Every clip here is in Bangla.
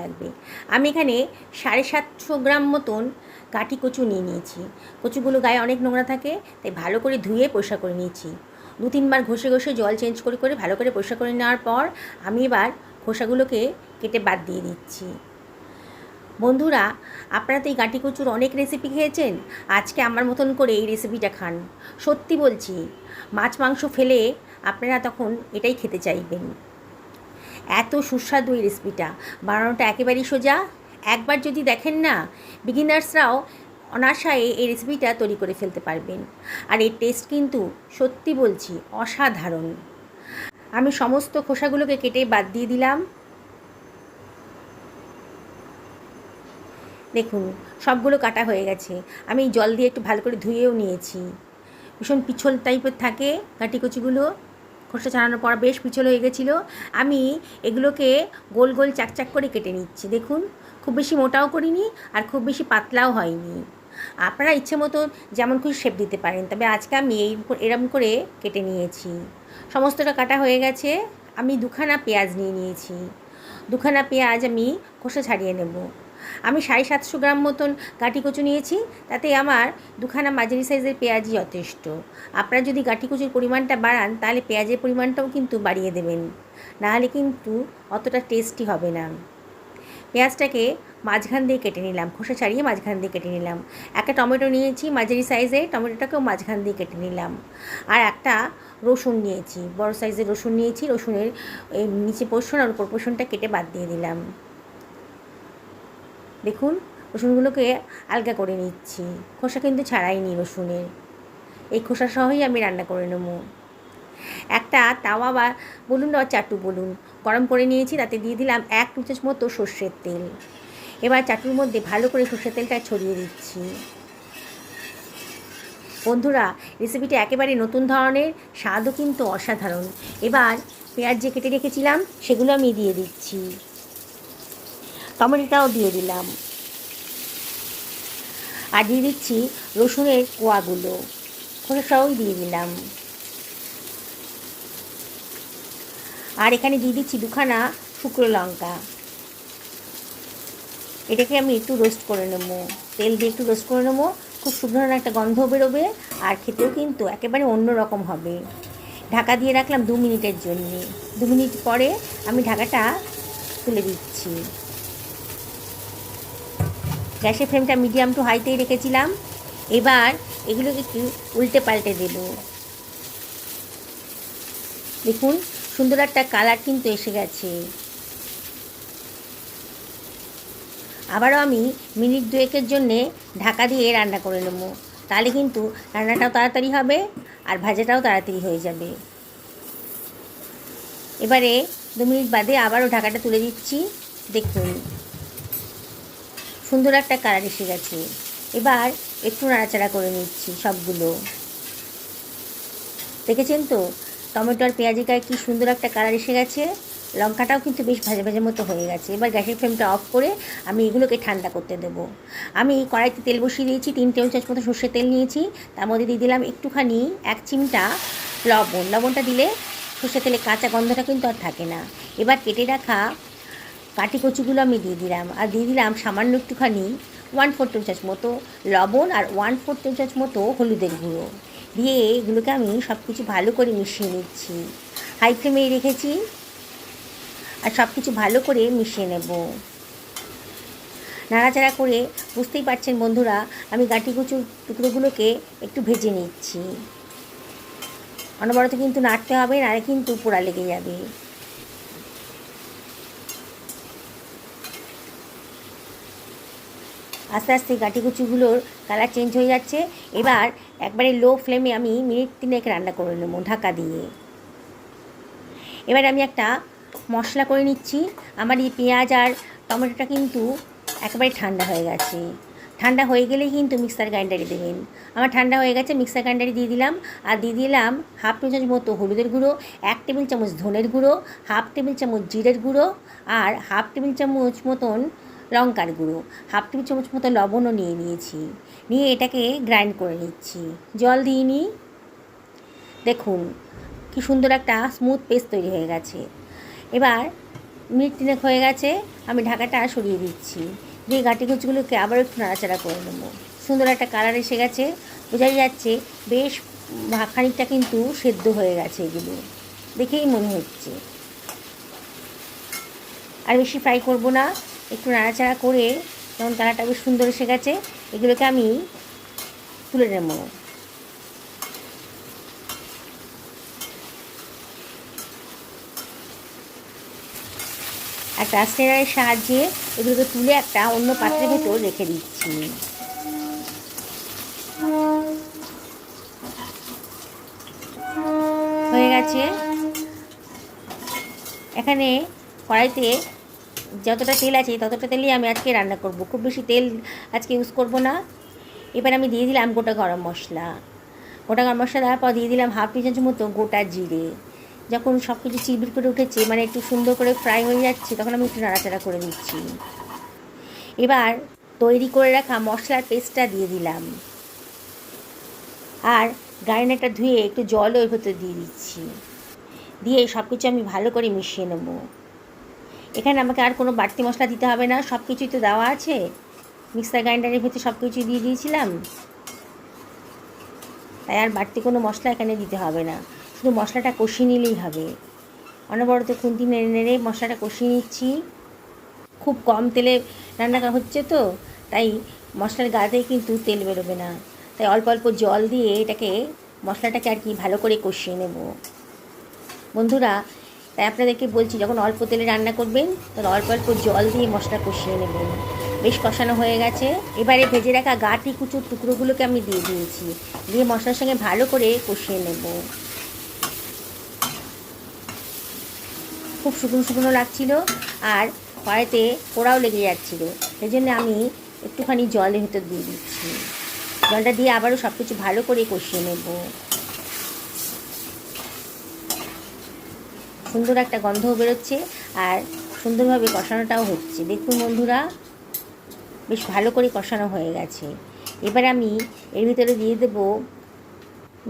লাগবে। আমি এখানে 750 গ্রাম মতন গাঁটি কচু নিয়ে নিয়েছি। কচুগুলো গায়ে অনেক নোংরা থাকে, তাই ভালো করে ধুয়ে পরিষ্কার করে নিয়েছি। 2-3 বার ঘষে ঘষে জল চেঞ্জ করে করে ভালো করে পরিষ্কার করে নেওয়ার পর আমি এবার খোসাগুলোকে কেটে বাদ দিয়ে দিচ্ছি। বন্ধুরা, আপনারা তো এই গাঁটি কচুর অনেক রেসিপি খেয়েছেন, আজকে আমার মতন করে এই রেসিপিটা খান। সত্যি বলছি, মাছ মাংস ফেলে আপনারা তখন এটাই খেতে চাইবেন। এত সুস্বাদু এই রেসিপিটা, বানানোটা একেবারেই সোজা। একবার যদি দেখেন না, বিগিনার্সরাও অনায়াসে এই রেসিপিটা তৈরি করে ফেলতে পারবেন। আর এর টেস্ট কিন্তু সত্যি বলছি অসাধারণ। আমি সমস্ত খোসাগুলোকে কেটে বাদ দিয়ে দিলাম। দেখুন, সবগুলো কাটা হয়ে গেছে। আমি জল দিয়ে একটু ভালো করে ধুয়েও নিয়েছি। ভীষণ পিছল টাইপের থাকে গাঁটি কচুগুলো, খোসা ছাড়ানোর পর বেশ পিছল হয়ে গেছিলো। আমি এগুলোকে গোল গোল চাকচাক করে কেটে নিচ্ছি। দেখুন, খুব বেশি মোটাও করিনি আর খুব বেশি পাতলাও হয়নি। আপনারা ইচ্ছে মতো যেমন খুশি শেপ দিতে পারেন, তবে আজকে আমি এরকম করে কেটে নিয়েছি। সমস্তটা কাটা হয়ে গেছে। আমি 2খানা পেঁয়াজ নিয়ে নিয়েছি। 2খানা পেঁয়াজ আমি খোসা ছাড়িয়ে নেব। আমি 750 গ্রাম মতন গাঁটি কচু নিয়েছি, তাতে আমার 2খানা মাঝারি সাইজের পেঁয়াজই যথেষ্ট। আপনারা যদি গাঁটি কচুর পরিমাণটা বাড়ান, তাহলে পেঁয়াজের পরিমাণটাও কিন্তু বাড়িয়ে দেবেন, নাহলে কিন্তু অতটা টেস্টি হবে না। পেঁয়াজটাকে মাঝখান দিয়ে কেটে নিলাম, খোসা ছাড়িয়ে মাঝখান দিয়ে কেটে নিলাম। একটা টমেটো নিয়েছি মাঝারি সাইজের, টমেটোটাকেও মাঝখান দিয়ে কেটে নিলাম। আর একটা রসুন নিয়েছি, বড় সাইজের রসুন নিয়েছি। রসুনের নিচে পোর্শন আর উপর পোর্শনটা কেটে বাদ দিয়ে দিলাম। দেখুন, রসুনগুলোকে আলগা করে নিচ্ছি। খোসা কিন্তু ছাড়াইনি রসুনের, এই খোসা সহই আমি রান্না করে নেব। একটা তাওয়া বা বলুন বা চাটু বলুন, গরম করে নিয়েছি। তাতে দিয়ে দিলাম 1 টেবিল চামচ মতো সর্ষের তেল। এবার চাটুর মধ্যে ভালো করে সর্ষের তেলটা ছড়িয়ে দিচ্ছি। বন্ধুরা, রেসিপিটা একেবারে নতুন ধরনের, স্বাদও কিন্তু অসাধারণ। এবার পেঁয়াজ যে কেটে রেখেছিলাম সেগুলো আমি দিয়ে দিচ্ছি। টমেটোটাও দিয়ে দিলাম। আর দিয়ে দিচ্ছি রসুনের কোয়াগুলো, খোসাটাও দিয়ে দিলাম। আর এখানে দিয়ে দিচ্ছি 2খানা শুকনো লঙ্কা। এটাকে আমি একটু রোস্ট করে নেব, তেল দিয়ে একটু রোস্ট করে নেব। খুব সুন্দর একটা গন্ধ বেরোবে আর খেতেও কিন্তু একেবারে অন্য রকম হবে। ঢাকা দিয়ে রাখলাম 2 মিনিটের জন্যে। 2 মিনিট পরে আমি ঢাকাটা তুলে দিচ্ছি। গ্যাসের ফ্লেমটা মিডিয়াম টু হাইতেই রেখেছিলাম। এবার এগুলোকে একটু উল্টে পাল্টে দেব। দেখুন, সুন্দর একটা কালার কিন্তু এসে গেছে। আবারও আমি মিনিট 2-এর জন্যে ঢাকা দিয়ে রান্না করে নেব, তাহলে কিন্তু রান্নাটাও তাড়াতাড়ি হবে আর ভাজাটাও তাড়াতাড়ি হয়ে যাবে। এবারে 2 মিনিট বাদে আবারও ঢাকাটা তুলে দিচ্ছি। দেখুন, সুন্দর একটা কালার এসে গেছে। এবার একটু নাড়াচাড়া করে নিচ্ছি সবগুলো। দেখেছেন তো, টমেটো আর পেঁয়াজের গায়ে কী সুন্দর একটা কালার এসে গেছে। লঙ্কাটাও কিন্তু বেশ ভাজা ভাজা মতো হয়ে গেছে। এবার গ্যাসের ফ্লেমটা অফ করে আমি এগুলোকে ঠান্ডা করতে দেবো। আমি কড়াইতে তেল বসিয়ে দিয়েছি, 3 টেবিল চামচ মতো সর্ষের তেল নিয়েছি। তার মধ্যে দিয়ে দিলাম একটুখানি 1 চিমটা লবণ। লবণটা দিলে সর্ষের তেলে কাঁচা গন্ধটা কিন্তু আর থাকে না। এবার কেটে রাখা কাটি কচুগুলো আমি দিয়ে দিলাম, আর দিয়ে দিলাম সামান্য একটুখানি 1/4 টেবিল চামচ মতো লবণ আর 1/4 টেবিল চামচ মতো হলুদের গুঁড়ো দিয়ে এগুলোকে আমি সব কিছু ভালো করে মিশিয়ে নিচ্ছি। হাই ফ্লেমে রেখেছি আর সব কিছু ভালো করে মিশিয়ে নেব। নাড়াচাড়া করে, বুঝতেই পারছেন বন্ধুরা, আমি গাঁটি কচুর টুকরোগুলোকে একটু ভেজে নিচ্ছি। অনবরত কিন্তু নাড়তে হবে, নাড়ে কিন্তু পোড়া লেগে যাবে। আস্তে আস্তে গাঁটি কচুগুলোর কালার চেঞ্জ হয়ে যাচ্ছে। এবার একবারে লো ফ্লেমে আমি মিনিট 3 রান্না করে নেব ঢাকা দিয়ে। এবার আমি একটা মশলা করে নিচ্ছি। আমার এই পেঁয়াজ আর টমেটোটা কিন্তু একেবারে ঠান্ডা হয়ে গেছে। ঠান্ডা হয়ে গেলেই কিন্তু মিক্সার গ্রাইন্ডারে দেবেন। আমার ঠান্ডা হয়ে গেছে, মিক্সার গ্রাইন্ডারে দিয়ে দিলাম। আর দিয়ে দিলাম 1/2 টেবিল চামচ মতো হলুদের গুঁড়ো, 1 টেবিল চামচ ধনের গুঁড়ো, 1/2 টেবিল চামচ জিরের গুঁড়ো আর 1/2 টেবিল চামচ মতন লঙ্কার গুঁড়ো, 1/2 টেবিল চামচ মতো লবণও নিয়ে নিয়েছি। নিয়ে এটাকে গ্রাইন্ড করে নিচ্ছি, জল দিইনি। দেখুন কি সুন্দর একটা স্মুথ পেস্ট তৈরি হয়ে গেছে। এবার মিনিট 3 হয়ে গেছে, আমি ঢাকাটা সরিয়ে দিচ্ছি। দিয়ে গাঁটি কচুগুলোকে আবার একটু নাড়াচাড়া করে নেব। সুন্দর একটা কালার এসে গেছে, বোঝাই যাচ্ছে বেশ খানিকটা কিন্তু সেদ্ধ হয়ে গেছে, এগুলো দেখেই মনে হচ্ছে। আর বেশি ফ্রাই করব না, একটু নাড়াচাড়া করে যেমন কালারটা বেশ সুন্দর এসে গেছে, এগুলোকে আমি তুলে নেব। একটা স্ট্রেনারের সাহায্যে এগুলোকে তুলে একটা অন্য পাত্রের ভেতর রেখে দিচ্ছি। হয়ে গেছে। এখানে কড়াইতে যতটা তেল আছে ততটা তেলেই আমি আজকে রান্না করব, খুব বেশি তেল আজকে ইউজ করব না। এবার আমি দিয়ে দিলাম গোটা গরম মশলা। গোটা গরম মশলা দেওয়ার পর দিয়ে দিলাম হাফ টি চামচ মতো গোটা জিরে। যখন সব কিছু চিরবির করে উঠেছে, মানে একটু সুন্দর করে ফ্রাই হয়ে যাচ্ছে, তখন আমি একটু নাড়াচাড়া করে দিচ্ছি। এবার তৈরি করে রাখা মশলার পেস্টটা দিয়ে দিলাম, আর গ্রাইন্ডারটা ধুয়ে একটু জলও এর ভেতরে দিয়ে দিচ্ছি। দিয়ে সব কিছু আমি ভালো করে মিশিয়ে নেব। এখানে আমাকে আর কোনো বাড়তি মশলা দিতে হবে না, সব কিছুই তো দেওয়া আছে। মিক্সার গ্রাইন্ডারের ভেতরে সব কিছু দিয়ে দিয়েছিলাম, তাই আর বাড়তি কোনো মশলা এখানে দিতে হবে না, শুধু মশলাটা কষিয়ে নিলেই হবে। অনবরত খুন্তি নেড়ে নেড়ে মশলাটা কষিয়ে নিচ্ছি। খুব কম তেলে রান্না হচ্ছে তো, তাই মশলার গাতেই কিন্তু তেল বেরোবে না, তাই অল্প অল্প জল দিয়ে এটাকে মশলাটাকে আর কি ভালো করে কষিয়ে নেব বন্ধুরা। তাই আপনাদেরকে বলছি, যখন অল্প তেলে রান্না করবেন তখন অল্প অল্প জল দিয়ে মশলা কষিয়ে নেবেন। বেশ কষানো হয়ে গেছে। এবারে ভেজে রাখা গাঁটি কুচুর টুকরোগুলোকে আমি দিয়ে দিয়েছি, দিয়ে মশলার সঙ্গে ভালো করে কষিয়ে নেব। খুব শুকনো শুকনো লাগছিল, আর কড়াইতে পোড়াও লেগে যাচ্ছিল, সেই জন্য আমি একটুখানি জলের ভেতর দিয়ে দিচ্ছি। জলটা দিয়ে আবারও সব কিছু ভালো করে কষিয়ে নেব। সুন্দর একটা গন্ধও বেরোচ্ছে, আর সুন্দরভাবে কষানোটাও হচ্ছে। দেখুন বন্ধুরা, বেশ ভালো করে কষানো হয়ে গেছে। এবার আমি এর ভিতরে দিয়ে দেব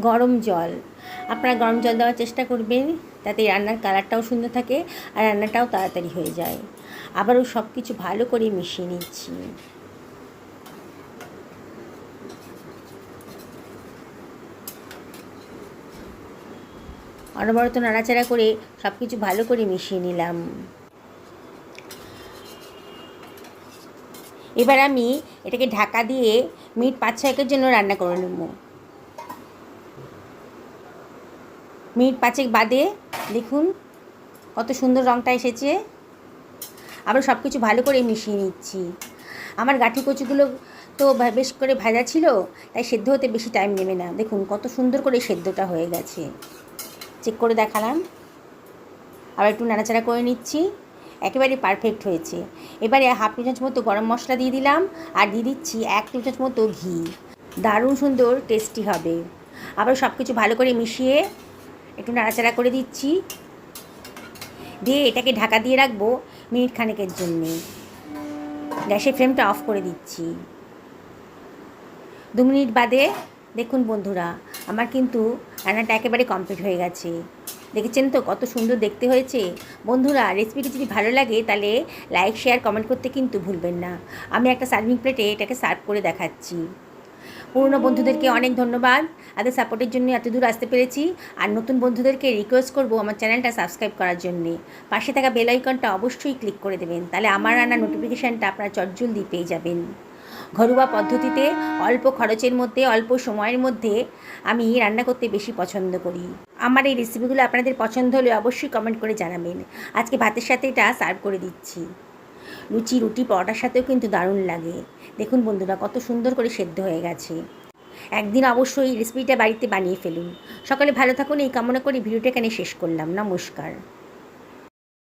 গরম জল। আপনারা গরম জল দেওয়ার চেষ্টা করবেন, তাতে রান্নার কালারটাও সুন্দর থাকে আর রান্নাটাও তাড়াতাড়ি হয়ে যায়। আবারও সব কিছু ভালো করে মিশিয়ে নিচ্ছি। অনবরত নাড়াচাড়া করে সব কিছু ভালো করে মিশিয়ে নিলাম। এবার আমি এটাকে ঢাকা দিয়ে মিনিট 5-6 জন্য রান্না করে নেব। মিনিট 5 বাদে দেখুন কত সুন্দর রঙটা এসেছে। আবার সব কিছু ভালো করে মিশিয়ে নিচ্ছি। আমার গাঁঠি কচুগুলো তো বেশ করে ভাজা ছিল, তাই সেদ্ধ হতে বেশি টাইম নেবে না। দেখুন কত সুন্দর করে সেদ্ধটা হয়ে গেছে, চেক করে দেখালাম। আবার একটু নাড়াচাড়া করে নিচ্ছি, একেবারে পারফেক্ট হয়েছে। এবারে হাফ টি চামচ মতো গরম মশলা দিয়ে দিলাম, আর দিয়ে দিচ্ছি 1 টি চামচ মতো ঘি। দারুণ সুন্দর টেস্টি হবে। আবার সব কিছু ভালো করে মিশিয়ে একটু নাড়াচাড়া করে দিচ্ছি, দিয়ে এটাকে ঢাকা দিয়ে রাখবো মিনিট খানেকের জন্যে। গ্যাসের ফ্লেমটা অফ করে দিচ্ছি। 2 মিনিট বাদে দেখুন বন্ধুরা, আমার কিন্তু রান্নাটা একেবারে কমপ্লিট হয়ে গেছে। দেখেছেন তো কত সুন্দর দেখতে হয়েছে। বন্ধুরা, রেসিপিটি যদি ভালো লাগে তাহলে লাইক, শেয়ার, কমেন্ট করতে কিন্তু ভুলবেন না। আমি একটা সার্ভিং প্লেটে এটাকে সার্ভ করে দেখাচ্ছি। পুরনো বন্ধুদেরকে অনেক ধন্যবাদ, তাদের সাপোর্টের জন্য এত দূর আসতে পেরেছি। আর নতুন বন্ধুদেরকে রিকোয়েস্ট করব আমার চ্যানেলটা সাবস্ক্রাইব করার জন্যে। পাশে থাকা বেল আইকনটা অবশ্যই ক্লিক করে দেবেন, তাহলে আমার রান্নার নোটিফিকেশানটা আপনারা চটজলদি পেয়ে যাবেন। ঘরোয়া পদ্ধতিতে অল্প খরচের মধ্যে অল্প সময়ের মধ্যে আমি রান্না করতে বেশি পছন্দ করি। আমার এই রেসিপিগুলো আপনাদের পছন্দ হলে অবশ্যই কমেন্ট করে জানাবেন। আজকে ভাতের সাথে এটা সার্ভ করে দিচ্ছি। লুচি, রুটি, পরোটার সাথেও কিন্তু দারুণ লাগে। দেখুন বন্ধুরা কত সুন্দর করে সেদ্ধ হয়ে গেছে। একদিন অবশ্যই রেসিপিটা বাড়িতে বানিয়ে ফেলুন। সকলে ভালো থাকুন এই কামনা করে ভিডিওটা এখানে শেষ করলাম। নমস্কার।